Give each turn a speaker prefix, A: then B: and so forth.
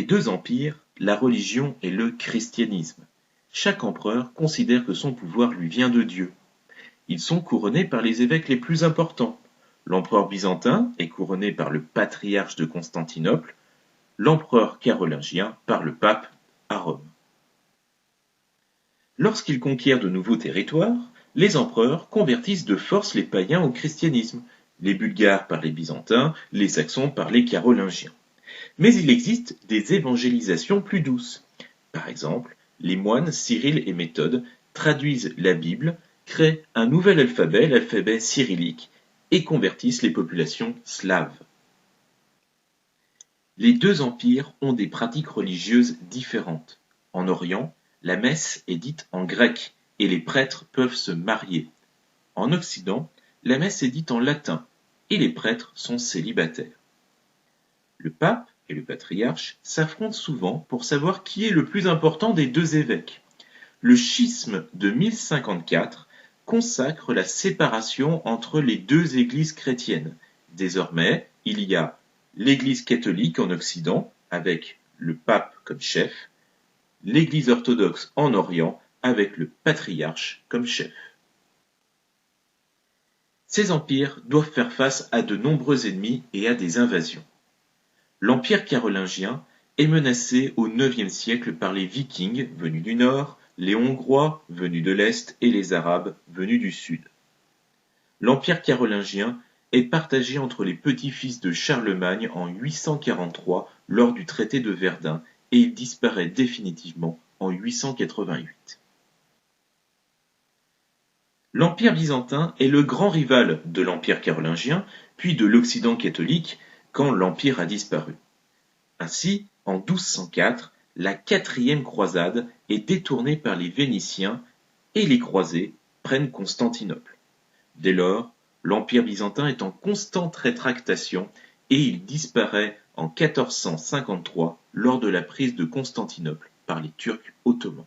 A: deux empires, la religion et le christianisme. Chaque empereur considère que son pouvoir lui vient de Dieu. Ils sont couronnés par les évêques les plus importants. L'empereur byzantin est couronné par le patriarche de Constantinople, l'empereur carolingien par le pape à Rome. Lorsqu'ils conquièrent de nouveaux territoires, les empereurs convertissent de force les païens au christianisme, les Bulgares par les Byzantins, les Saxons par les Carolingiens. Mais il existe des évangélisations plus douces. Par exemple, les moines Cyrille et Méthode traduisent la Bible, créent un nouvel alphabet, l'alphabet cyrillique, et convertissent les populations slaves. Les deux empires ont des pratiques religieuses différentes. En Orient, la messe est dite en grec et les prêtres peuvent se marier. En Occident, la messe est dite en latin et les prêtres sont célibataires. Le pape et le patriarche s'affrontent souvent pour savoir qui est le plus important des deux évêques. Le schisme de 1054 consacre la séparation entre les deux églises chrétiennes. Désormais, il y a l'Église catholique en Occident, avec le pape comme chef, l'Église orthodoxe en Orient, avec le patriarche comme chef. Ces empires doivent faire face à de nombreux ennemis et à des invasions. L'empire carolingien est menacé au IXe siècle par les Vikings venus du nord, les Hongrois venus de l'est et les Arabes venus du sud. L'empire carolingien est partagé entre les petits-fils de Charlemagne en 843 lors du traité de Verdun et il disparaît définitivement en 888. L'empire byzantin est le grand rival de l'empire carolingien, puis de l'Occident catholique quand l'empire a disparu. Ainsi, en 1204, la quatrième croisade est détournée par les Vénitiens et les croisés prennent Constantinople. Dès lors, l'empire byzantin est en constante rétractation et il disparaît en 1453 lors de la prise de Constantinople par les Turcs ottomans.